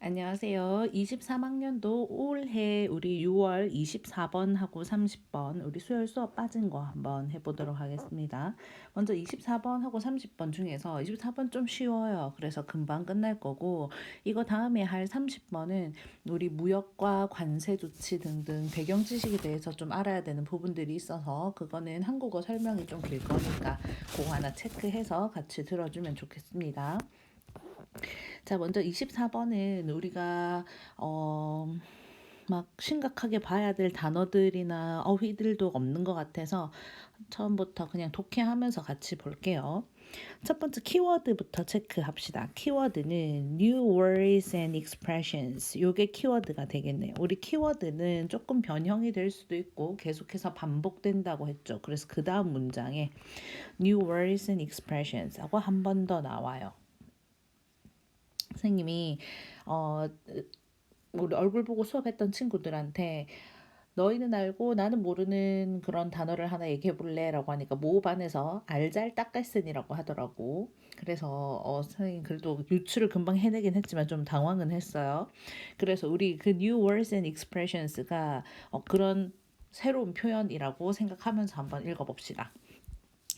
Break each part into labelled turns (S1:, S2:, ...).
S1: 안녕하세요. 23학년도 올해 우리 6월 24번하고 30번 우리 수열 수업 빠진 거 한번 해보도록 하겠습니다. 먼저 24번하고 30번 중에서 24번 좀 쉬워요. 그래서 금방 끝날 거고 이거 다음에 할 30번은 우리 무역과 관세 조치 등등 배경 지식에 대해서 좀 알아야 되는 부분들이 있어서 그거는 한국어 설명이 좀 길 거니까 그거 하나 체크해서 같이 들어주면 좋겠습니다. 자, 먼저 24번은 우리가 막 심각하게 봐야 될 단어들이나 어휘들도 없는 것 같아서 처음부터 그냥 독해하면서 같이 볼게요. 첫 번째 키워드부터 체크합시다. 키워드는 new words and expressions. 요게 키워드가 되겠네요. 우리 키워드는 조금 변형이 될 수도 있고 계속해서 반복된다고 했죠. 그래서 그 다음 문장에 new words and expressions 하고 한 번 더 나와요. 선생님이 우리 얼굴 보고 수업했던 친구들한테 너희는 알고 나는 모르는 그런 단어를 하나 얘기해 볼래? 라고 하니까 모반에서 알잘딱깔센이라고 하더라고. 그래서 선생님 그래도 유추를 금방 해내긴 했지만 좀 당황은 했어요. 그래서 우리 그 new words and expressions가 그런 새로운 표현이라고 생각하면서 한번 읽어봅시다.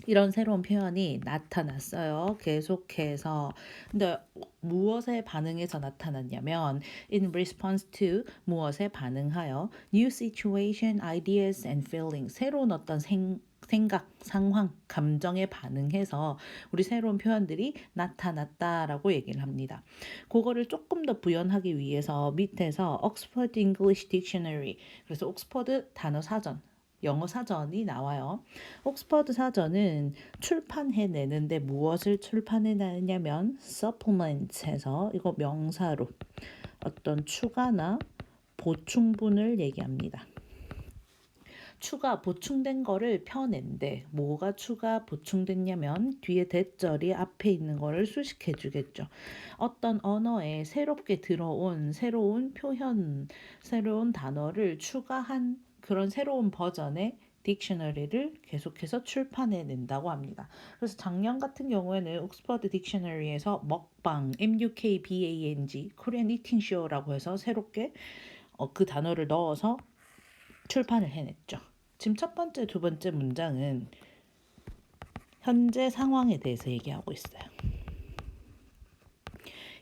S1: 이런 새로운 표현이 나타났어요. 계속해서. 근데 무엇에 반응해서 나타났냐면 in response to 무엇에 반응하여 new situation, ideas and feelings 새로운 어떤 생각, 상황, 감정에 반응해서 우리 새로운 표현들이 나타났다라고 얘기를 합니다. 그거를 조금 더 부연하기 위해서 밑에서 Oxford English Dictionary 그래서 옥스퍼드 단어 사전 영어 사전이 나와요. 옥스퍼드 사전은 출판해내는데 무엇을 출판해내냐면 supplements해서 이거 명사로 어떤 추가나 보충분을 얘기합니다. 추가 보충된 거를 펴낸대. 뭐가 추가 보충됐냐면 뒤에 대절이 앞에 있는 거를 수식해 주겠죠. 어떤 언어에 새롭게 들어온 새로운 표현, 새로운 단어를 추가한 그런 새로운 버전의 딕셔너리를 계속해서 출판해 낸다고 합니다. 그래서 작년 같은 경우에는 옥스퍼드 딕셔너리에서 먹방, MUKBANG, 코리안 이팅 쇼라고 해서 새롭게 그 단어를 넣어서 출판을 해냈죠. 지금 첫 번째, 두 번째 문장은 현재 상황에 대해서 얘기하고 있어요.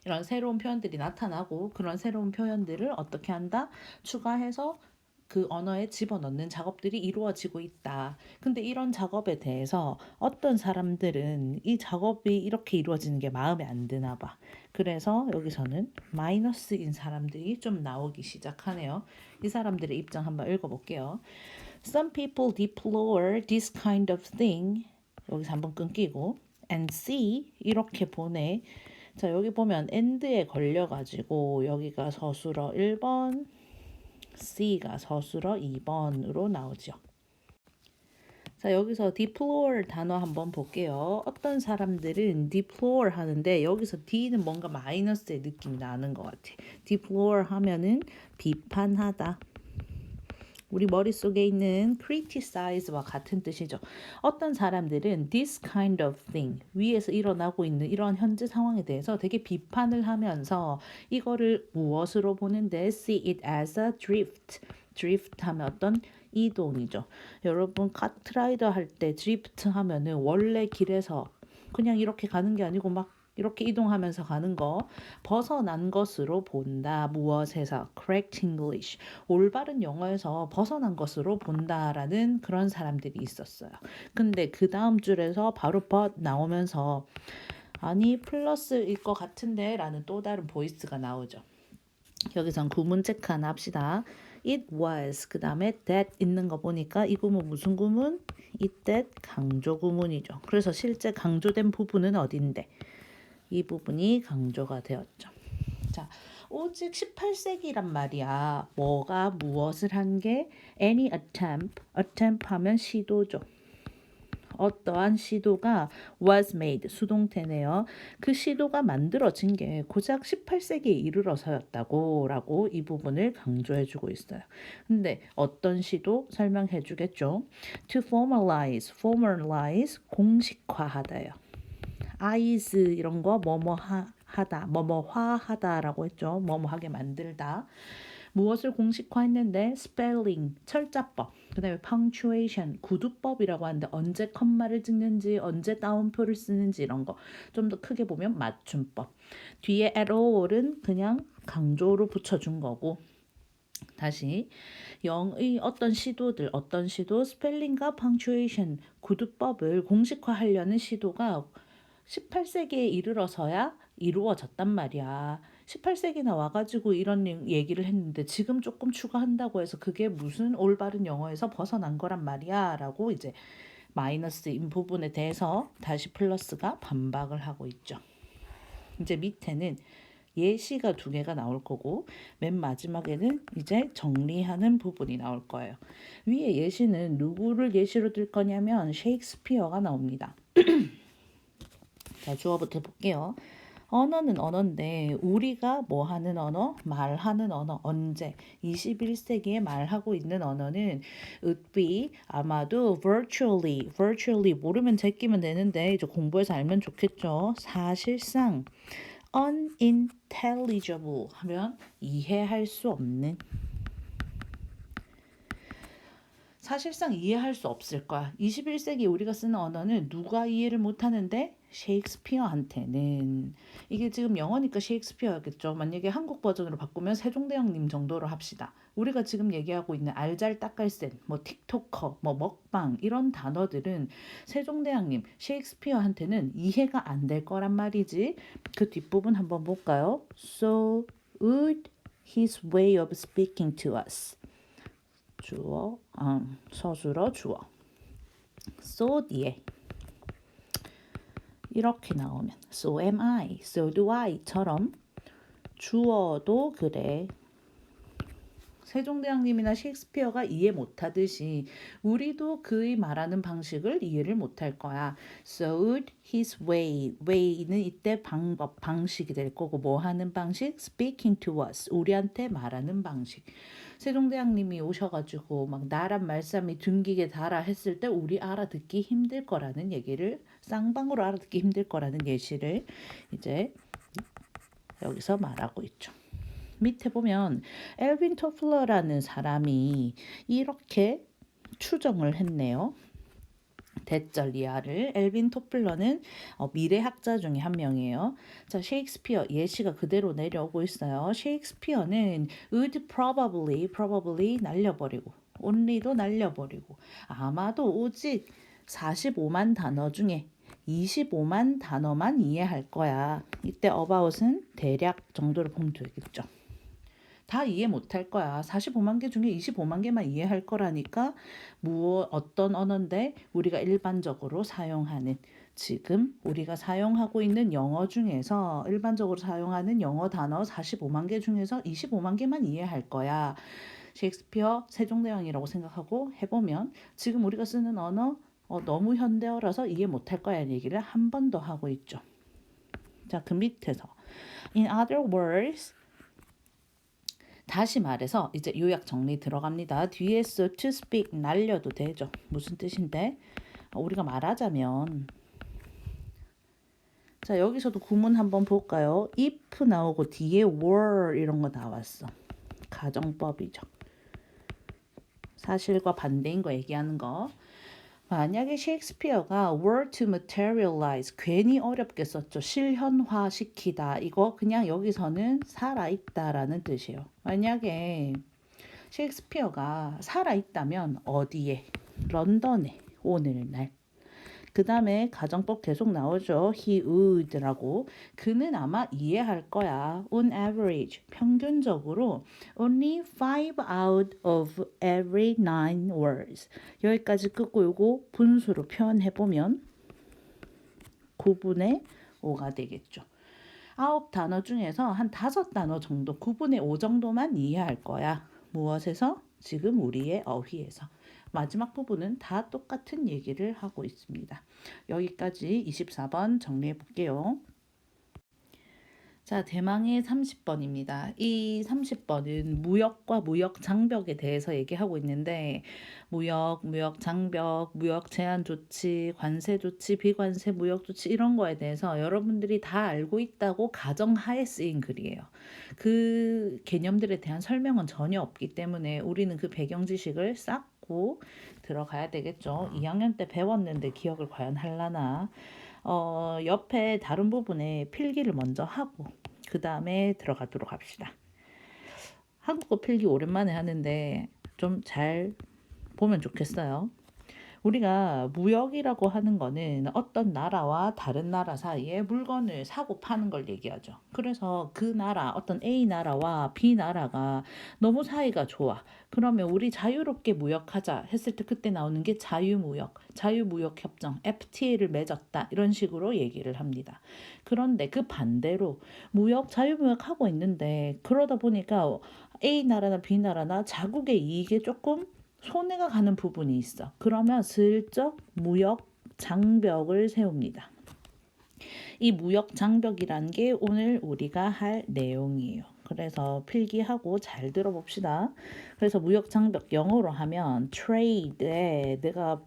S1: 이런 새로운 표현들이 나타나고 그런 새로운 표현들을 어떻게 한다? 추가해서 그 언어에 집어넣는 작업들이 이루어지고 있다. 근데 이런 작업에 대해서 어떤 사람들은 이 작업이 이렇게 이루어지는 게 마음에 안 드나 봐. 그래서 여기서는 마이너스인 사람들이 좀 나오기 시작하네요. 이 사람들의 입장 한번 읽어볼게요. Some people deplore this kind of thing. 여기서 한번 끊기고 and see 이렇게 보내. 자, 여기 보면 and에 걸려가지고 여기가 서술어 1번, C가 서술어 2번으로 나오죠. 자, 여기서 deplore 단어 한번 볼게요. 어떤 사람들은 deplore 하는데 여기서 D는 뭔가 마이너스의 느낌이 나는 것 같아. deplore 하면은 비판하다. 우리 머릿속에 있는 criticize와 같은 뜻이죠. 어떤 사람들은 this kind of thing, 위에서 일어나고 있는 이런 현재 상황에 대해서 되게 비판을 하면서 이거를 무엇으로 보는데 see it as a drift. drift 하면 어떤 이동이죠. 여러분 카트라이더 할 때 드리프트 하면은 원래 길에서 그냥 이렇게 가는 게 아니고 막 이렇게 이동하면서 가는 거 벗어난 것으로 본다. 무엇에서? correct English. 올바른 영어에서 벗어난 것으로 본다라는 그런 사람들이 있었어요. 근데 그 다음 줄에서 바로 but 나오면서 아니 플러스일 것 같은데 라는 또 다른 보이스가 나오죠. 여기선 구문 체크 하나 합시다. It was 그 다음에 that 있는 거 보니까 이 구문 무슨 구문? It that 강조 구문이죠. 그래서 실제 강조된 부분은 어딘데? 이 부분이 강조가 되었죠. 자, 오직 18세기란 말이야. 뭐가 무엇을 한 게 any attempt 하면 시도죠. 어떠한 시도가 was made 수동태네요. 그 시도가 만들어진 게 고작 18세기에 이르러서였다고 라고 이 부분을 강조해 주고 있어요. 근데 어떤 시도 설명해 주겠죠. to formalize 공식화하다요. i's 이런 거 뭐뭐 하다, 뭐뭐화하다라고 했죠. 뭐뭐하게 만들다. 무엇을 공식화했는데 spelling, 철자법, 그 다음에 punctuation, 구두법이라고 하는데 언제 컴마를 찍는지, 언제 따옴표를 쓰는지 이런 거 좀 더 크게 보면 맞춤법. 뒤에 at all은 그냥 강조로 붙여준 거고 다시 영의 어떤 시도 스펠링과 펑츄에이션 구두법을 공식화하려는 시도가 18세기에 이르러서야 이루어졌단 말이야. 18세기나 와가지고 이런 얘기를 했는데 지금 조금 추가한다고 해서 그게 무슨 올바른 영어에서 벗어난 거란 말이야 라고 이제 마이너스인 부분에 대해서 다시 플러스가 반박을 하고 있죠. 이제 밑에는 예시가 두 개가 나올 거고 맨 마지막에는 이제 정리하는 부분이 나올 거예요. 위에 예시는 누구를 예시로 들 거냐면 셰익스피어가 나옵니다. 자, 주어부터 볼게요. 언어는 언어인데 우리가 뭐 하는 언어? 말하는 언어. 언제? 21세기에 말하고 있는 언어는 would be 아마도 virtually 모르면 제끼면 되는데 이제 공부해서 알면 좋겠죠. 사실상 unintelligible 하면 이해할 수 없는 사실상 이해할 수 없을 거야. 21세기 우리가 쓰는 언어는 누가 이해를 못하는데 셰익스피어한테는 이게 지금 영어니까 셰익스피어였겠죠. 만약에 한국 버전으로 바꾸면 세종대왕님 정도로 합시다. 우리가 지금 얘기하고 있는 알잘딱갈센, 뭐 틱토커, 뭐 먹방 이런 단어들은 세종대왕님, 셰익스피어한테는 이해가 안 될 거란 말이지. 그 뒷부분 한번 볼까요? So would his way of speaking to us. 주어, 서술어 주어. So 뒤에 이렇게 나오면 so am I, so do I처럼 주어도 그래. 세종대왕님이나 셰익스피어가 이해 못하듯이 우리도 그의 말하는 방식을 이해를 못할 거야. So would his way는 이때 방법, 방식이 될 거고 뭐 하는 방식? Speaking to us, 우리한테 말하는 방식. 세종대왕님이 오셔가지고 막 나란 말씀이 둥기게 달아 했을 때 우리 알아듣기 힘들 거라는 얘기를 쌍방으로 알아듣기 힘들 거라는 예시를 이제 여기서 말하고 있죠. 밑에 보면 엘빈 토플러라는 사람이 이렇게 추정을 했네요. 대절리아를 엘빈 토플러는 미래학자 중에 한 명이에요. 자, 셰익스피어 예시가 그대로 내려오고 있어요. 셰익스피어는 would probably 날려버리고 only도 날려버리고 아마도 오직 45만 단어 중에 25만 단어만 이해할 거야. 이때 about은 대략 정도로 보면 되겠죠. 다 이해 못할 거야. 45만 개 중에 25만 개만 이해할 거라니까 어떤 언어인데 우리가 일반적으로 사용하는 지금 우리가 사용하고 있는 영어 중에서 일반적으로 사용하는 영어 단어 45만 개 중에서 25만 개만 이해할 거야. 셰익스피어 세종대왕이라고 생각하고 해보면 지금 우리가 쓰는 언어 너무 현대어라서 이해 못할 거야 얘기를 한 번 더 하고 있죠. 자, 그 밑에서 In other words 다시 말해서 이제 요약 정리 들어갑니다. 뒤에서 to speak 날려도 되죠. 무슨 뜻인데? 우리가 말하자면 자, 여기서도 구문 한번 볼까요? if 나오고 뒤에 were 이런 거 나왔어. 가정법이죠. 사실과 반대인 거 얘기하는 거. 만약에 셰익스피어가 were to materialize 괜히 어렵게 썼죠. 실현화시키다. 이거 그냥 여기서는 살아있다라는 뜻이에요. 만약에 셰익스피어가 살아있다면 어디에? 런던에 오늘날. 그 다음에 가정법 계속 나오죠. He would라고. 그는 아마 이해할 거야. On average, 평균적으로 only 5 out of every 9 words. 여기까지 끄고 요거 분수로 표현해보면 9분의 5가 되겠죠. 9단어 중에서 한 5단어 정도, 9분의 5 정도만 이해할 거야. 무엇에서? 지금 우리의 어휘에서. 마지막 부분은 다 똑같은 얘기를 하고 있습니다. 여기까지 24번 정리해 볼게요. 자, 대망의 30번입니다. 이 30번은 무역과 무역 장벽에 대해서 얘기하고 있는데, 무역 장벽, 무역 제한 조치, 관세 조치, 비관세 무역 조치 이런 거에 대해서 여러분들이 다 알고 있다고 가정하에 쓰인 글이에요. 그 개념들에 대한 설명은 전혀 없기 때문에 우리는 그 배경 지식을 쌓고 들어가야 되겠죠. 2학년 때 배웠는데 기억을 과연 할라나? 옆에 다른 부분에 필기를 먼저 하고 그 다음에 들어가도록 합시다. 한국어 필기 오랜만에 하는데 좀 잘 보면 좋겠어요. 우리가 무역이라고 하는 거는 어떤 나라와 다른 나라 사이에 물건을 사고 파는 걸 얘기하죠. 그래서 그 나라, 어떤 A 나라와 B 나라가 너무 사이가 좋아. 그러면 우리 자유롭게 무역하자 했을 때 그때 나오는 게 자유무역, 자유무역협정, FTA를 맺었다. 이런 식으로 얘기를 합니다. 그런데 그 반대로 무역, 자유무역하고 있는데 그러다 보니까 A 나라나 B 나라나 자국의 이익에 조금 손해가 가는 부분이 있어. 그러면 슬쩍 무역 장벽을 세웁니다. 이 무역 장벽이란 게 오늘 우리가 할 내용이에요. 그래서 필기하고 잘 들어봅시다. 그래서 무역 장벽 영어로 하면 trade에 내가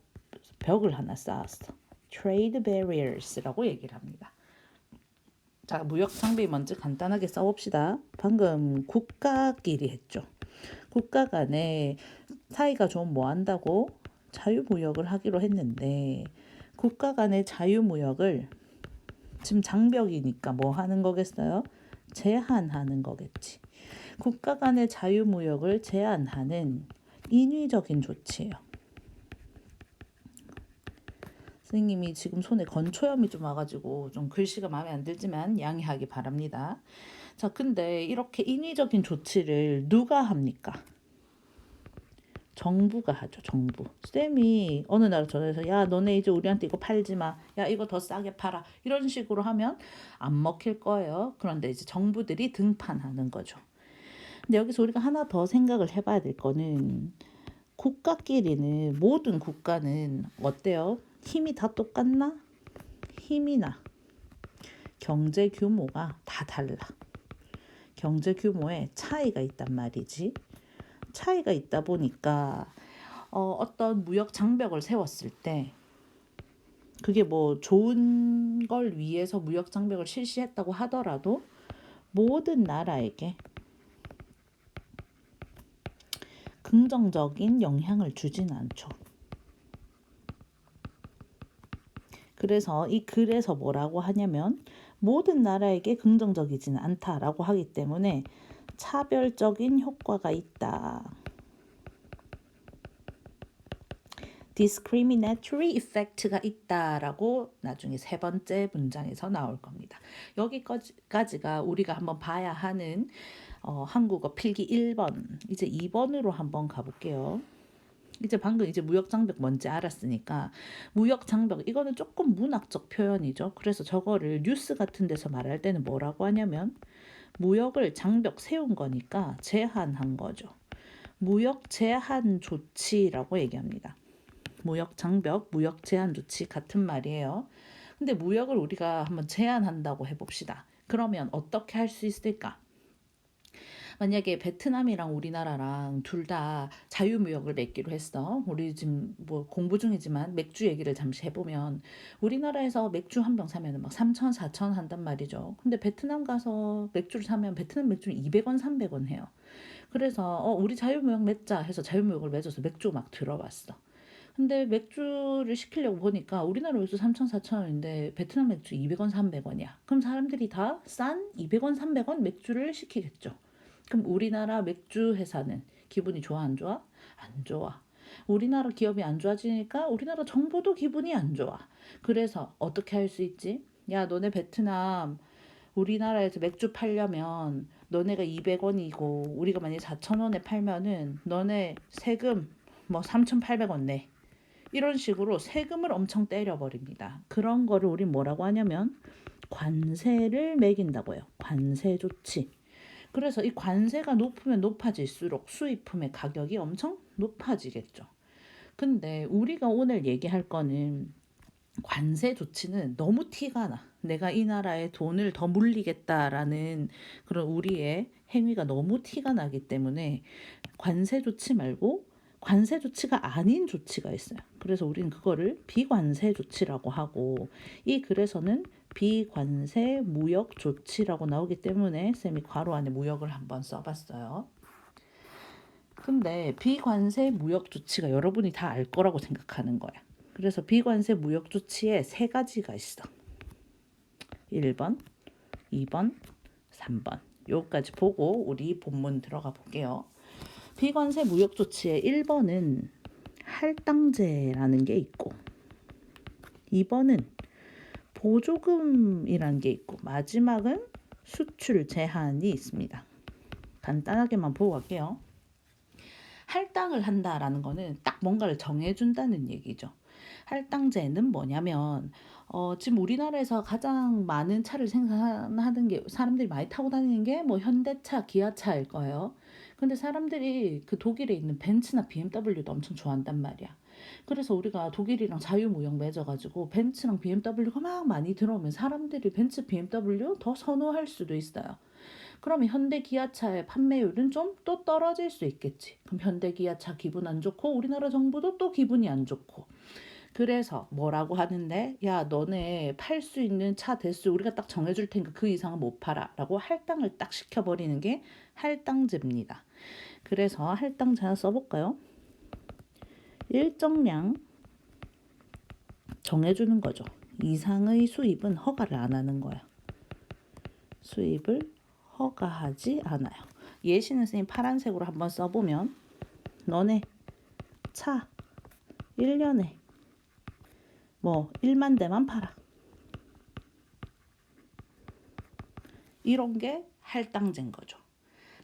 S1: 벽을 하나 쌓았어. trade barriers라고 얘기를 합니다. 자, 무역 장벽 먼저 간단하게 써봅시다. 방금 국가끼리 했죠. 국가 간에 사이가 좀 뭐 한다고 자유무역을 하기로 했는데 국가 간의 자유무역을 지금 장벽이니까 뭐 하는 거겠어요? 제한하는 거겠지. 국가 간의 자유무역을 제한하는 인위적인 조치예요. 선생님이 지금 손에 건초염이 좀 와가지고 좀 글씨가 마음에 안 들지만 양해하기 바랍니다. 자, 근데 이렇게 인위적인 조치를 누가 합니까? 정부가 하죠. 정부. 쌤이 어느 날 전화해서 야 너네 이제 우리한테 이거 팔지 마. 야 이거 더 싸게 팔아. 이런 식으로 하면 안 먹힐 거예요. 그런데 이제 정부들이 등판하는 거죠. 근데 여기서 우리가 하나 더 생각을 해봐야 될 거는 국가끼리는 모든 국가는 어때요? 힘이 다 똑같나? 힘이나 경제 규모가 다 달라. 경제 규모에 차이가 있단 말이지. 차이가 있다 보니까 어떤 무역 장벽을 세웠을 때 그게 뭐 좋은 걸 위해서 무역 장벽을 실시했다고 하더라도 모든 나라에게 긍정적인 영향을 주진 않죠. 그래서 이 글에서 뭐라고 하냐면 모든 나라에게 긍정적이지는 않다라고 하기 때문에 차별적인 효과가 있다. discriminatory effect가 있다라고 나중에 세 번째 문장에서 나올 겁니다. 여기까지가 우리가 한번 봐야 하는 한국어 필기 1번. 이제 2번으로 한번 가볼게요. 이제 방금 이제 무역 장벽 뭔지 알았으니까 무역 장벽 이거는 조금 문학적 표현이죠. 그래서 저거를 뉴스 같은 데서 말할 때는 뭐라고 하냐면 무역을 장벽 세운 거니까 제한한 거죠. 무역 제한 조치라고 얘기합니다. 무역 장벽, 무역 제한 조치 같은 말이에요. 근데 무역을 우리가 한번 제한한다고 해봅시다. 그러면 어떻게 할 수 있을까? 만약에 베트남이랑 우리나라랑 둘 다 자유무역을 맺기로 했어. 우리 지금 뭐 공부 중이지만 맥주 얘기를 잠시 해보면 우리나라에서 맥주 한 병 사면 막 3천, 4천 한단 말이죠. 근데 베트남 가서 맥주를 사면 베트남 맥주는 200원, 300원 해요. 그래서 우리 자유무역 맺자 해서 자유무역을 맺어서 맥주 막 들어왔어. 근데 맥주를 시키려고 보니까 우리나라 맥주 3천, 4천 원인데 베트남 맥주 200원, 300원이야. 그럼 사람들이 다 싼 200원, 300원 맥주를 시키겠죠. 그럼 우리나라 맥주 회사는 기분이 좋아, 안 좋아? 안 좋아. 우리나라 기업이 안 좋아지니까 우리나라 정부도 기분이 안 좋아. 그래서 어떻게 할 수 있지? 야, 너네 베트남 우리나라에서 맥주 팔려면 너네가 200원이고 우리가 만약에 4,000원에 팔면은 너네 세금 뭐 3,800원 내. 이런 식으로 세금을 엄청 때려버립니다. 그런 거를 우리 뭐라고 하냐면 관세를 매긴다고 해요. 관세 조치. 그래서 이 관세가 높으면 높아질수록 수입품의 가격이 엄청 높아지겠죠. 근데 우리가 오늘 얘기할 거는 관세 조치는 너무 티가 나. 내가 이 나라에 돈을 더 물리겠다라는 그런 우리의 행위가 너무 티가 나기 때문에 관세 조치 말고 관세 조치가 아닌 조치가 있어요. 그래서 우리는 그거를 비관세 조치라고 하고, 이 글에서는 비관세 무역 조치라고 나오기 때문에 쌤이 괄호 안에 무역을 한번 써봤어요. 근데 비관세 무역 조치가 여러분이 다 알 거라고 생각하는 거야. 그래서 비관세 무역 조치에 세 가지가 있어. 1번, 2번, 3번. 요까지 보고 우리 본문 들어가 볼게요. 비관세 무역 조치의 1번은 할당제라는 게 있고, 2번은 보조금이라는 게 있고, 마지막은 수출 제한이 있습니다. 간단하게만 보고 갈게요. 할당을 한다라는 거는 딱 뭔가를 정해준다는 얘기죠. 할당제는 뭐냐면 지금 우리나라에서 가장 많은 차를 생산하는 게, 사람들이 많이 타고 다니는 게 뭐 현대차, 기아차일 거예요. 근데 사람들이 그 독일에 있는 벤츠나 BMW도 엄청 좋아한단 말이야. 그래서 우리가 독일이랑 자유무역 맺어가지고 벤츠랑 BMW가 막 많이 들어오면 사람들이 벤츠, BMW 더 선호할 수도 있어요. 그러면 현대 기아차의 판매율은 좀 또 떨어질 수 있겠지. 그럼 현대 기아차 기분 안 좋고 우리나라 정부도 또 기분이 안 좋고. 그래서 뭐라고 하는데, 야 너네 팔 수 있는 차 대수 우리가 딱 정해줄 테니까 그 이상은 못 팔아 라고 할당을 딱 시켜버리는 게 할당제입니다. 그래서 할당제 하나 써볼까요? 일정량 정해주는 거죠. 이상의 수입은 허가를 안 하는 거야. 수입을 허가하지 않아요. 예시는 선생님 파란색으로 한번 써보면, 너네 차 1년에 뭐 1만 대만 팔아. 이런 게 할당제인 거죠.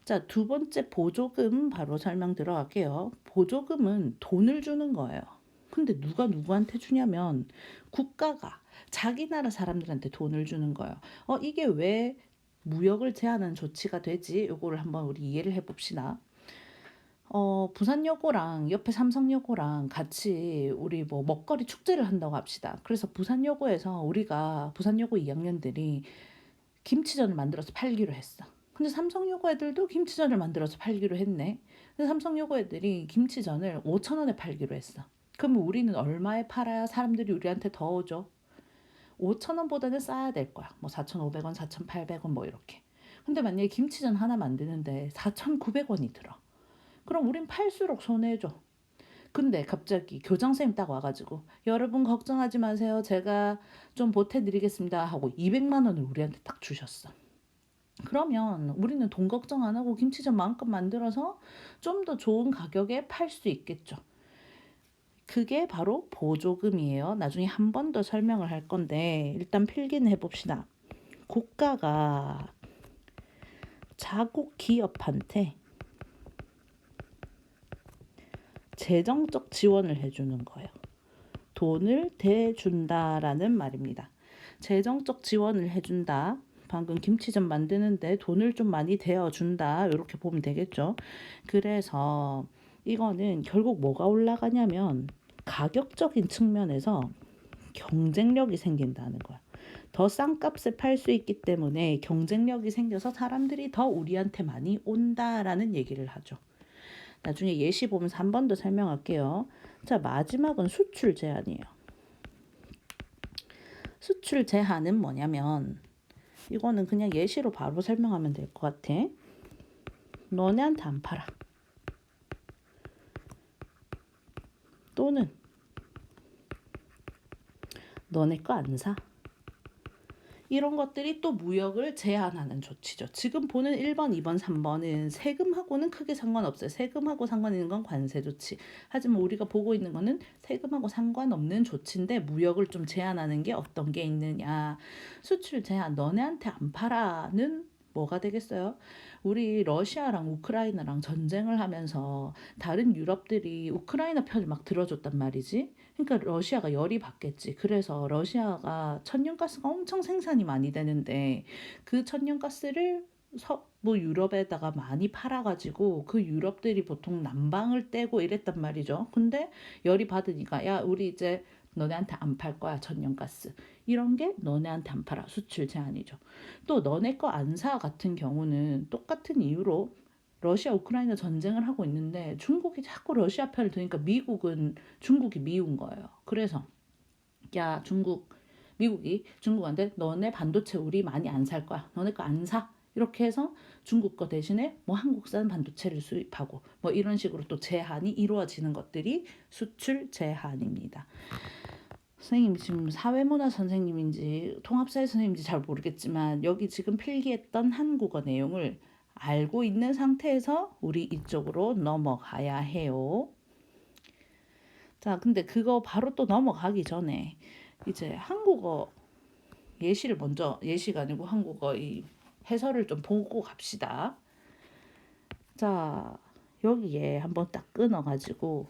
S1: 자, 두 번째 보조금 바로 설명 들어갈게요. 보조금은 돈을 주는 거예요. 근데 누가 누구한테 주냐면 국가가 자기 나라 사람들한테 돈을 주는 거예요. 이게 왜 무역을 제한하는 조치가 되지? 요거를 한번 우리 이해를 해봅시다. 부산여고랑 옆에 삼성여고랑 같이 우리 뭐 먹거리 축제를 한다고 합시다. 그래서 부산여고에서 우리가 부산여고 2학년들이 김치전을 만들어서 팔기로 했어. 근데 삼성여고 애들도 김치전을 만들어서 팔기로 했네. 근데 삼성여고 애들이 김치전을 5,000원에 팔기로 했어. 그러면 우리는 얼마에 팔아야 사람들이 우리한테 더 오죠? 5,000원보다는 싸야 될 거야. 뭐 4,500원, 4,800원 뭐 이렇게. 근데 만약에 김치전 하나 만드는데 4,900원이 들어. 그럼 우린 팔수록 손해죠. 근데 갑자기 교장선생님 딱 와가지고, 여러분 걱정하지 마세요. 제가 좀 보태드리겠습니다 하고 200만 원을 우리한테 딱 주셨어. 그러면 우리는 돈 걱정 안 하고 김치전 마음껏 만들어서 좀 더 좋은 가격에 팔 수 있겠죠. 그게 바로 보조금이에요. 나중에 한 번 더 설명을 할 건데 일단 필기는 해봅시다. 국가가 자국 기업한테 재정적 지원을 해주는 거예요. 돈을 대준다라는 말입니다. 재정적 지원을 해준다. 방금 김치전 만드는데 돈을 좀 많이 대어준다. 이렇게 보면 되겠죠. 그래서 이거는 결국 뭐가 올라가냐면 가격적인 측면에서 경쟁력이 생긴다는 거야. 더 싼 값에 팔 수 있기 때문에 경쟁력이 생겨서 사람들이 더 우리한테 많이 온다라는 얘기를 하죠. 나중에 예시 보면서 한 번 더 설명할게요. 자, 마지막은 수출 제한이에요. 수출 제한은 뭐냐면, 이거는 그냥 예시로 바로 설명하면 될 것 같아. 너네한테 안 팔아. 또는 너네 거 안 사. 이런 것들이 또 무역을 제한하는 조치죠. 지금 보는 1번, 2번, 3번은 세금하고는 크게 상관없어요. 세금하고 상관 있는 건 관세 조치. 하지만 우리가 보고 있는 거는 세금하고 상관없는 조치인데 무역을 좀 제한하는 게 어떤 게 있느냐. 수출 제한, 너네한테 안 팔아는 뭐가 되겠어요? 우리 러시아랑 우크라이나랑 전쟁을 하면서 다른 유럽들이 우크라이나 편을 막 들어줬단 말이지. 그러니까 러시아가 열이 받겠지. 그래서 러시아가 천연가스가 엄청 생산이 많이 되는데 그 천연가스를 뭐 유럽에다가 많이 팔아가지고 그 유럽들이 보통 난방을 떼고 이랬단 말이죠. 근데 열이 받으니까, 야 우리 이제 너네한테 안 팔 거야, 천연가스. 이런 게 너네한테 안 팔아. 수출 제한이죠. 또 너네 거 안 사 같은 경우는 똑같은 이유로 러시아 우크라이나 전쟁을 하고 있는데 중국이 자꾸 러시아 편을 드니까 미국은 중국이 미운 거예요. 그래서 야 미국이 중국한테 너네 반도체 우리 많이 안 살 거야. 너네 거 안 사. 이렇게 해서 중국 거 대신에 뭐 한국산 반도체를 수입하고 뭐 이런 식으로 또 제한이 이루어지는 것들이 수출 제한입니다. 선생님 지금 사회문화 선생님인지 통합사회 선생님인지 잘 모르겠지만 여기 지금 필기했던 한국어 내용을 알고 있는 상태에서 우리 이쪽으로 넘어가야 해요. 자, 근데 그거 바로 또 넘어가기 전에 이제 한국어 예시가 아니고 한국어 이 해설을 좀 보고 갑시다. 자, 여기에 한번 딱 끊어가지고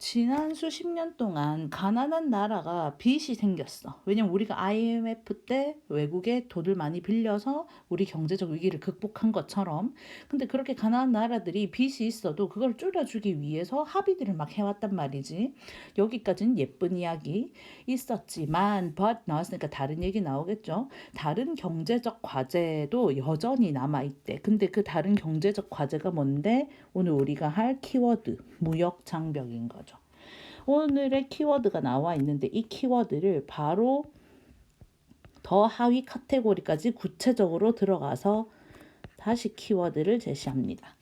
S1: 지난 수십 년 동안 가난한 나라가 빚이 생겼어. 왜냐면 우리가 IMF 때 외국에 돈을 많이 빌려서 우리 경제적 위기를 극복한 것처럼. 근데 그렇게 가난한 나라들이 빚이 있어도 그걸 줄여주기 위해서 합의들을 막 해왔단 말이지. 여기까지는 예쁜 이야기 있었지만 but 나왔으니까 다른 얘기 나오겠죠. 다른 경제적 과제도 여전히 남아있대. 근데 그 다른 경제적 과제가 뭔데? 오늘 우리가 할 키워드 무역 장벽인 거죠. 오늘의 키워드가 나와 있는데 이 키워드를 바로 더 하위 카테고리까지 구체적으로 들어가서 다시 키워드를 제시합니다.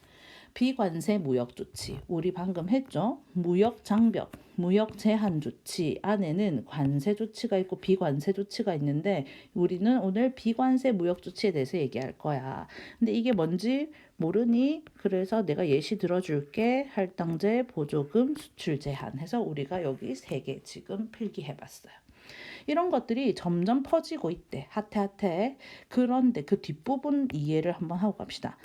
S1: 비관세 무역 조치. 우리 방금 했죠? 무역 장벽, 무역 제한 조치 안에는 관세 조치가 있고 비관세 조치가 있는데 우리는 오늘 비관세 무역 조치에 대해서 얘기할 거야. 근데 이게 뭔지 모르니? 그래서 내가 예시 들어줄게. 할당제, 보조금, 수출 제한 해서 우리가 여기 3개 지금 필기해봤어요. 이런 것들이 점점 퍼지고 있대. 핫해. 그런데 그 뒷부분 이해를 한번 하고 갑시다.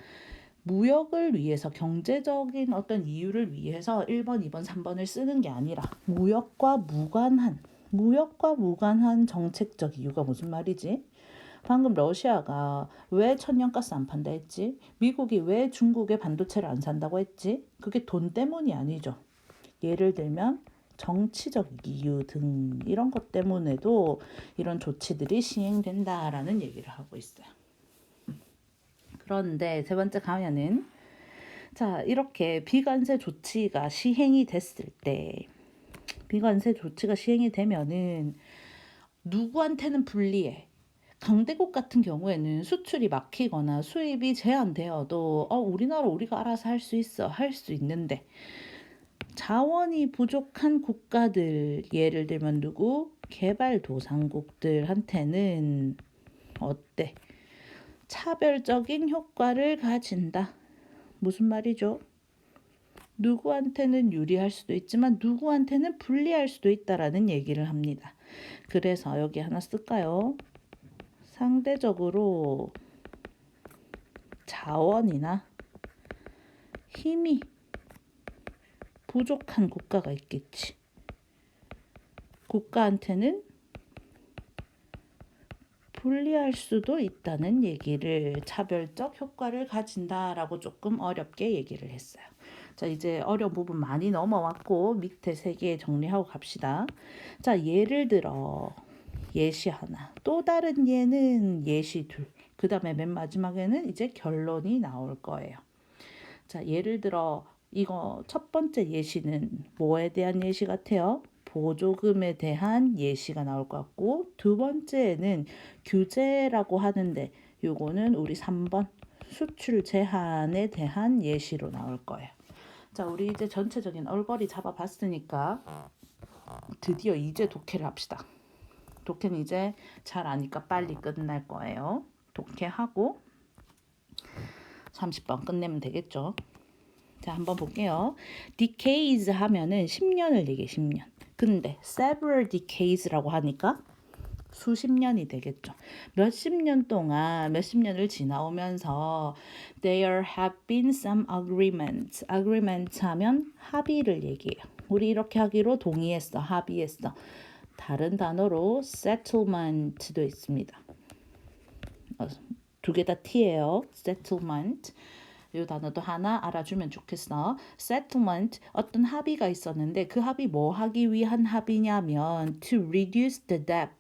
S1: 무역을 위해서 경제적인 어떤 이유를 위해서 1번, 2번, 3번을 쓰는 게 아니라 무역과 무관한 정책적 이유가 무슨 말이지? 방금 러시아가 왜 천연가스 안 판다 했지? 미국이 왜 중국의 반도체를 안 산다고 했지? 그게 돈 때문이 아니죠. 예를 들면 정치적 이유 등 이런 것 때문에도 이런 조치들이 시행된다라는 얘기를 하고 있어요. 그런데 세 번째 가면은 자, 이렇게 비관세 조치가 시행이 됐을 때 비관세 조치가 시행이 되면은 누구한테는 불리해. 강대국 같은 경우에는 수출이 막히거나 수입이 제한되어도 우리나라 우리가 알아서 할 수 있어. 할 수 있는데 자원이 부족한 국가들 예를 들면 누구? 개발도상국들한테는 어때? 차별적인 효과를 가진다. 무슨 말이죠? 누구한테는 유리할 수도 있지만 누구한테는 불리할 수도 있다라는 얘기를 합니다. 그래서 여기 하나 쓸까요? 상대적으로 자원이나 힘이 부족한 국가가 있겠지. 국가한테는 불리할 수도 있다는 얘기를 차별적 효과를 가진다라고 조금 어렵게 얘기를 했어요. 자, 이제 어려운 부분 많이 넘어왔고 밑에 3개 정리하고 갑시다. 자, 예를 들어 예시 하나, 또 다른 예는 예시 둘, 그 다음에 맨 마지막에는 이제 결론이 나올 거예요. 자, 예를 들어 이거 첫 번째 예시는 뭐에 대한 예시 같아요? 보조금에 대한 예시가 나올 것 같고 두 번째는 규제라고 하는데 요거는 우리 3번 수출 제한에 대한 예시로 나올 거예요. 자, 우리 이제 전체적인 얼거리 잡아봤으니까 드디어 이제 독해를 합시다. 독해는 이제 잘 아니까 빨리 끝날 거예요. 독해하고 30번 끝내면 되겠죠. 자, 한번 볼게요. decades 하면은 10년을 얘기해, 10년. 근데 several decades라고 하니까 수십 년이 되겠죠. 몇십 년을 지나오면서 there have been some agreements. agreement 하면 합의를 얘기해요. 우리 이렇게 하기로 동의했어, 합의했어. 다른 단어로 settlement도 있습니다. 두 개 다 T예요. settlement. 이 단어도 하나 알아주면 좋겠어. settlement, 어떤 합의가 있었는데 그 합의 뭐 하기 위한 합의냐면 to reduce the debt,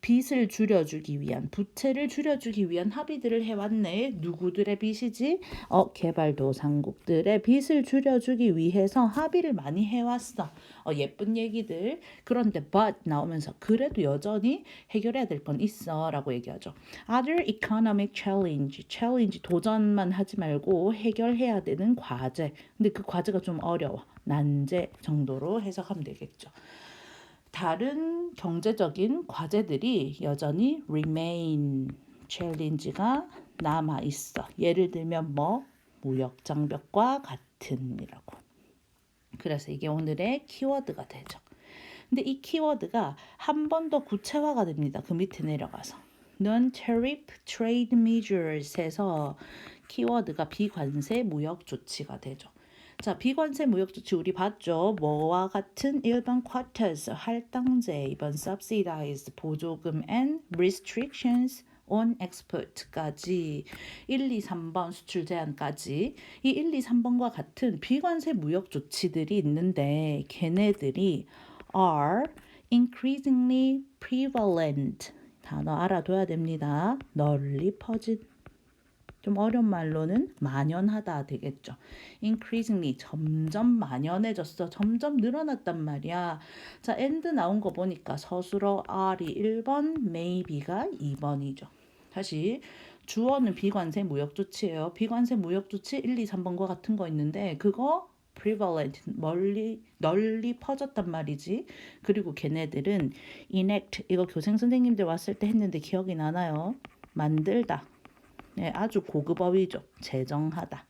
S1: 빚을 줄여주기 위한, 부채를 줄여주기 위한 합의들을 해왔네. 누구들의 빚이지? 개발도상국들의 빚을 줄여주기 위해서 합의를 많이 해왔어. 예쁜 얘기들. 그런데 but 나오면서 그래도 여전히 해결해야 될 건 있어 라고 얘기하죠. Other economic challenge, 도전만 하지 말고 해결해야 되는 과제. 근데 그 과제가 좀 어려워. 난제 정도로 해석하면 되겠죠. 다른 경제적인 과제들이 여전히 remain, challenge가 남아 있어. 예를 들면 뭐 무역 장벽과 같은이라고. 그래서 이게 오늘의 키워드가 되죠. 근데 이 키워드가 한 번 더 구체화가 됩니다. 그 밑에 내려가서 non-tariff trade measures에서 키워드가 비관세 무역 조치가 되죠. 자, 비관세 무역 조치 우리 봤죠. 뭐와 같은 일반 quotas, 할당제, 이번 subsidized, 보조금 and restrictions on export까지 1, 2, 3번 수출 제한까지 이 1, 2, 3번과 같은 비관세 무역 조치들이 있는데 걔네들이 are increasingly prevalent, 단어 알아둬야 됩니다. 널리 퍼진, 좀 어려운 말로는 만연하다 되겠죠. increasingly, 점점 만연해졌어. 점점 늘어났단 말이야. 자, and 나온 거 보니까 서술어 R이 1번, maybe가 2번이죠. 다시 주어는 비관세 무역 조치예요. 비관세 무역 조치 1, 2, 3번과 같은 거 있는데 그거 prevalent, 널리 퍼졌단 말이지. 그리고 걔네들은 enact, 이거 교생 선생님들 왔을 때 했는데 기억이 나나요? 만들다. 네, 아주 고급 어휘죠. 제정하다.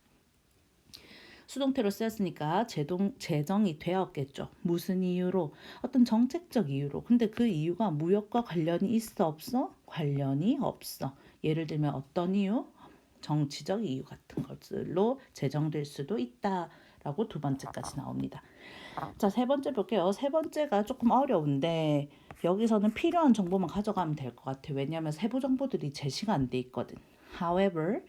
S1: 수동태로 쓰였으니까 제정이 되었겠죠. 무슨 이유로? 어떤 정책적 이유로. 근데 그 이유가 무역과 관련이 있어 없어? 관련이 없어. 예를 들면 어떤 이유? 정치적 이유 같은 것들로 제정될 수도 있다라고 두 번째까지 나옵니다. 자, 세 번째 볼게요. 세 번째가 조금 어려운데 여기서는 필요한 정보만 가져가면 될 것 같아요. 왜냐하면 세부 정보들이 제시가 안 돼 있거든. However,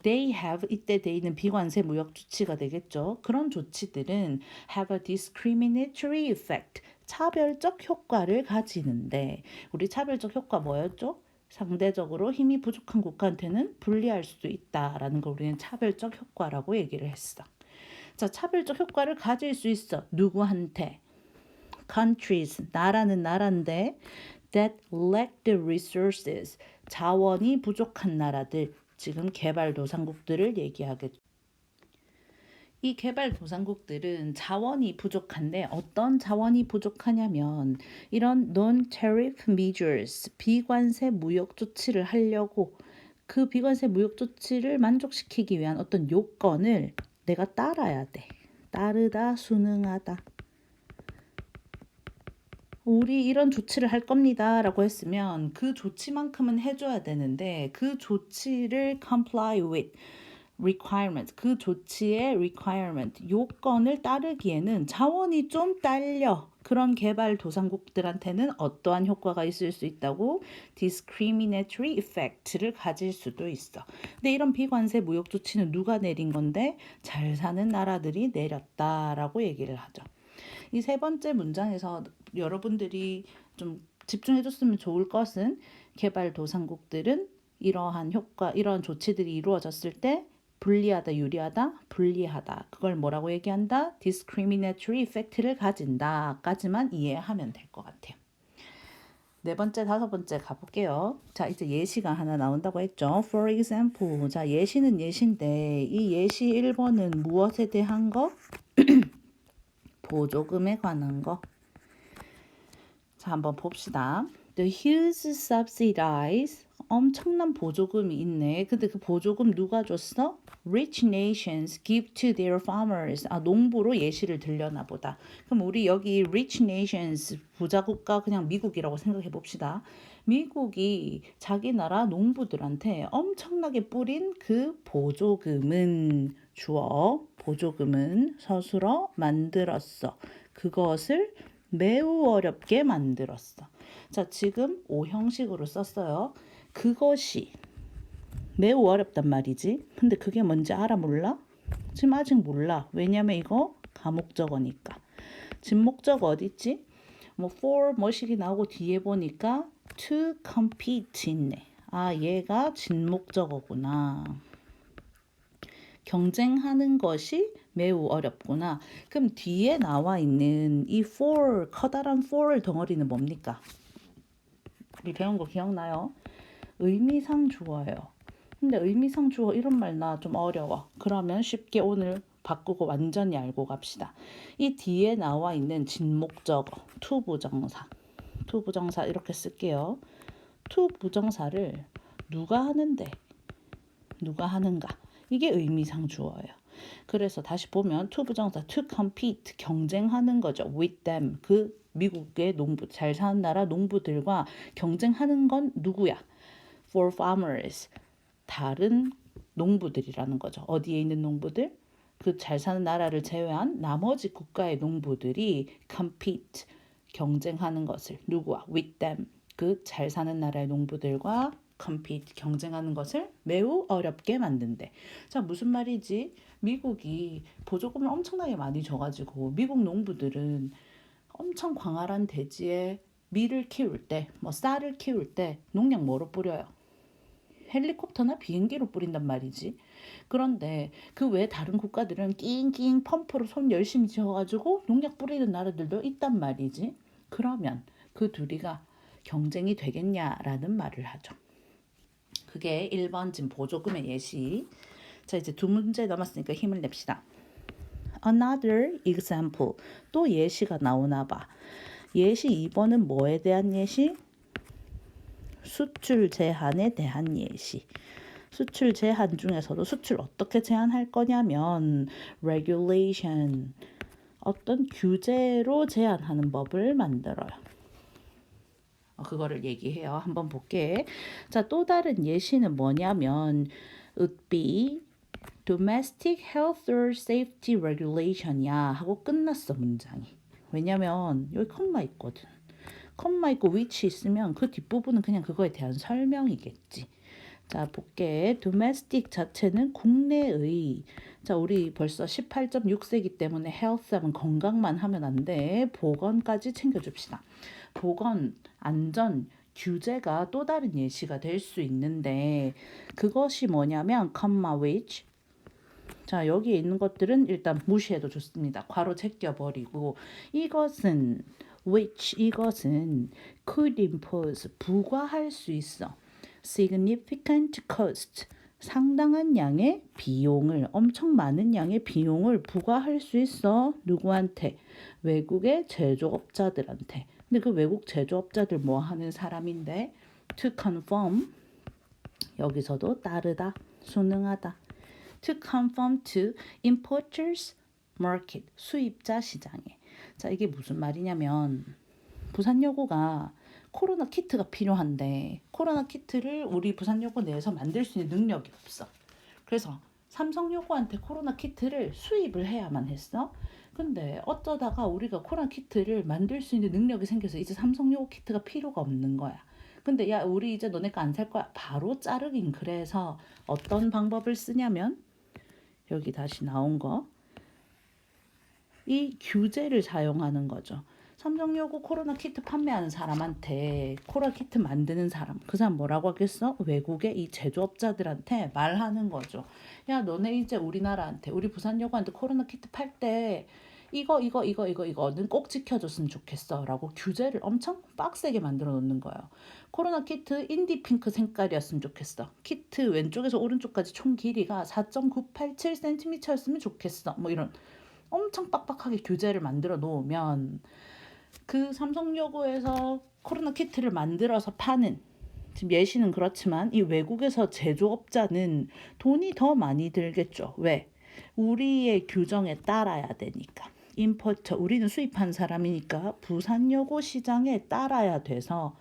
S1: they have, 이때 they는 비관세 무역 조치가 되겠죠. 그런 조치들은 have a discriminatory effect, 차별적 효과를 가지는데 우리 차별적 효과 뭐였죠? 상대적으로 힘이 부족한 국가한테는 불리할 수도 있다라는 걸 우리는 차별적 효과라고 얘기를 했어. 자, 차별적 효과를 가질 수 있어. 누구한테? countries, 나라는 나라인데 that lack the resources, 자원이 부족한 나라들, 지금 개발도상국들을 얘기하겠죠. 이 개발도상국들은 자원이 부족한데 어떤 자원이 부족하냐면 이런 non-tariff measures, 비관세 무역 조치를 하려고 그 비관세 무역 조치를 만족시키기 위한 어떤 요건을 내가 따라야 돼. 따르다, 순응하다. 우리 이런 조치를 할 겁니다 라고 했으면 그 조치만큼은 해줘야 되는데 그 조치를 comply with requirement, 그 조치의 requirement, 요건을 따르기에는 자원이 좀 딸려. 그런 개발도상국들한테는 어떠한 효과가 있을 수 있다고? discriminatory effect를 가질 수도 있어. 근데 이런 비관세 무역 조치는 누가 내린 건데? 잘 사는 나라들이 내렸다라고 얘기를 하죠. 이 세 번째 문장에서 여러분들이 좀 집중해줬으면 좋을 것은 개발도상국들은 이러한 효과, 이러한 조치들이 이루어졌을 때 불리하다, 유리하다, 불리하다. 그걸 뭐라고 얘기한다? discriminatory effect를 가진다까지만 이해하면 될 것 같아요. 네 번째, 다섯 번째 가볼게요. 자, 이제 예시가 하나 나온다고 했죠. For example. 자, 예시는 예시인데 이 예시 1번은 무엇에 대한 거? 보조금에 관한 거. 자, 한번 봅시다. The huge subsidies, 엄청난 보조금이 있네. 근데 그 보조금 누가 줬어? Rich nations give to their farmers. 농부로 예시를 들려나 보다. 그럼 우리 여기 rich nations, 부자 국가 그냥 미국이라고 생각해 봅시다. 미국이 자기 나라 농부들한테 엄청나게 뿌린 그 보조금은 주어, 보조금은 서술어 만들었어. 그것을 매우 어렵게 만들었어. 자, 지금 5형식으로 썼어요. 그것이 매우 어렵단 말이지. 근데 그게 뭔지 알아 몰라? 지금 아직 몰라. 왜냐면 이거 가목적어니까. 진목적어 어디 있지? 뭐 for 뭐식이 나오고 뒤에 보니까 to compete 있네. 아, 얘가 진목적어구나. 경쟁하는 것이 매우 어렵구나. 그럼 뒤에 나와 있는 이 for, 커다란 for 덩어리는 뭡니까? 우리 배운 거 기억나요? 의미상 주어예요. 근데 의미상 주어 이런 말 나 좀 어려워. 그러면 쉽게 오늘 바꾸고 완전히 알고 갑시다. 이 뒤에 나와 있는 진목적어, to 부정사. to 부정사 이렇게 쓸게요. to 부정사를 누가 하는데, 누가 하는가? 이게 의미상 주어예요. 그래서 다시 보면 to 부정사 to compete 경쟁하는 거죠. with them 그 미국의 농부 잘 사는 나라 농부들과 경쟁하는 건 누구야? for farmers 다른 농부들이라는 거죠. 어디에 있는 농부들? 그 잘 사는 나라를 제외한 나머지 국가의 농부들이 compete 경쟁하는 것을 누구와? with them 그 잘 사는 나라의 농부들과 compete 경쟁하는 것을 매우 어렵게 만든대. 자, 무슨 말이지? 미국이 보조금을 엄청나게 많이 줘가지고 미국 농부들은 엄청 광활한 대지에 밀을 키울 때, 뭐 쌀을 키울 때 농약 뭐로 뿌려요? 헬리콥터나 비행기로 뿌린단 말이지. 그런데 그 외 다른 국가들은 낑낑 펌프로 손 열심히 쥐어가지고 농약 뿌리는 나라들도 있단 말이지. 그러면 그 둘이가 경쟁이 되겠냐라는 말을 하죠. 그게 1번 지금 보조금의 예시. 자, 이제 두 문제 남았으니까 힘을 냅시다. Another example. 또 예시가 나오나 봐. 예시 2번은 뭐에 대한 예시? 수출 제한에 대한 예시. 수출 제한 중에서도 수출 어떻게 제한할 거냐면 regulation 어떤 규제로 제한하는 법을 만들어요. 그거를 얘기해요. 한번 볼게. 자, 또 다른 예시는 뭐냐면 would be domestic health or safety regulation이야 하고 끝났어 문장이. 왜냐면 여기 컴마 있거든. 컴마 있고 which 있으면 그 뒷부분은 그냥 그거에 대한 설명이겠지. 자, 볼게. domestic 자체는 국내의. 자, 우리 벌써 18.6세기 때문에 health 하면 건강만 하면 안 돼. 보건까지 챙겨줍시다. 보건, 안전, 규제가 또 다른 예시가 될 수 있는데 그것이 뭐냐면 comma which. 자, 여기에 있는 것들은 일단 무시해도 좋습니다. 괄호 제껴버리고 이것은 which 이것은 could impose 부과할 수 있어. significant cost 상당한 양의 비용을 엄청 많은 양의 비용을 부과할 수 있어. 누구한테? 외국의 제조업자들한테. 근데 그 외국 제조업자들 뭐 하는 사람인데 to conform 여기서도 따르다, 순응하다. to conform to importers market 수입자 시장에. 자, 이게 무슨 말이냐면 부산여고가 코로나 키트가 필요한데 코로나 키트를 우리 부산여고 내에서 만들 수 있는 능력이 없어. 그래서 삼성여고한테 코로나 키트를 수입을 해야만 했어. 근데 어쩌다가 우리가 코로나 키트를 만들 수 있는 능력이 생겨서 이제 삼성여고 키트가 필요가 없는 거야. 근데 야, 우리 이제 너네 거 안 살 거야. 바로 자르긴. 그래서 어떤 방법을 쓰냐면 여기 다시 나온 거. 이 규제를 사용하는 거죠. 삼성여고 코로나 키트 판매하는 사람한테 코로나 키트 만드는 사람 그 사람 뭐라고 하겠어? 외국의 이 제조업자들한테 말하는 거죠. 야, 너네 이제 우리나라한테 우리 부산여고한테 코로나 키트 팔 때 이거는 꼭 지켜줬으면 좋겠어 라고 규제를 엄청 빡세게 만들어 놓는 거예요. 코로나 키트 인디 핑크 색깔이었으면 좋겠어. 키트 왼쪽에서 오른쪽까지 총 길이가 4.987cm였으면 좋겠어. 뭐 이런 엄청 빡빡하게 규제를 만들어 놓으면 그 삼성여고에서 코로나 키트를 만들어서 파는 지금 예시는 그렇지만 이 외국에서 제조업자는 돈이 더 많이 들겠죠. 왜? 우리의 규정에 따라야 되니까. 임포터 우리는 수입한 사람이니까 부산여고 시장에 따라야 돼서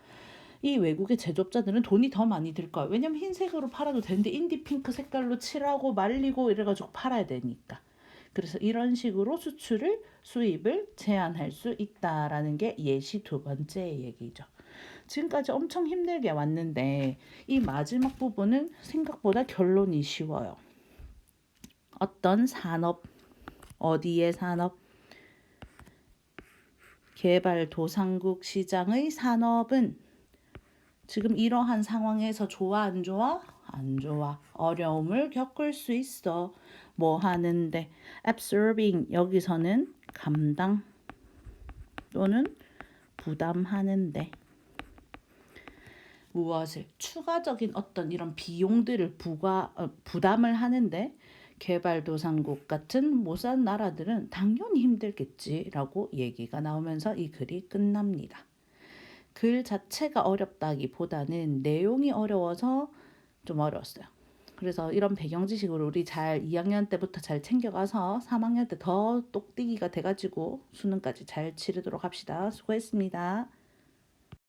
S1: 이 외국의 제조업자들은 돈이 더 많이 들 거야. 왜냐면 흰색으로 팔아도 되는데 인디 핑크 색깔로 칠하고 말리고 이래가지고 팔아야 되니까. 그래서 이런 식으로 수입을 제한할 수 있다라는 게 예시 두 번째 얘기죠. 지금까지 엄청 힘들게 왔는데 이 마지막 부분은 생각보다 결론이 쉬워요. 어떤 산업, 어디의 산업, 개발도상국 시장의 산업은 지금 이러한 상황에서 좋아 안 좋아? 안 좋아. 어려움을 겪을 수 있어. 뭐 하는데? absorbing 여기서는 감당 또는 부담하는데 무엇을 추가적인 어떤 이런 비용들을 부담을 하는데 개발도상국 같은 못 사는 나라들은 당연히 힘들겠지라고 얘기가 나오면서 이 글이 끝납니다. 글 자체가 어렵다기보다는 내용이 어려워서 좀 어려웠어요. 그래서 이런 배경 지식을 우리 잘 2학년 때부터 잘 챙겨가서 3학년 때 더 똑띠기가 돼가지고 수능까지 잘 치르도록 합시다. 수고했습니다.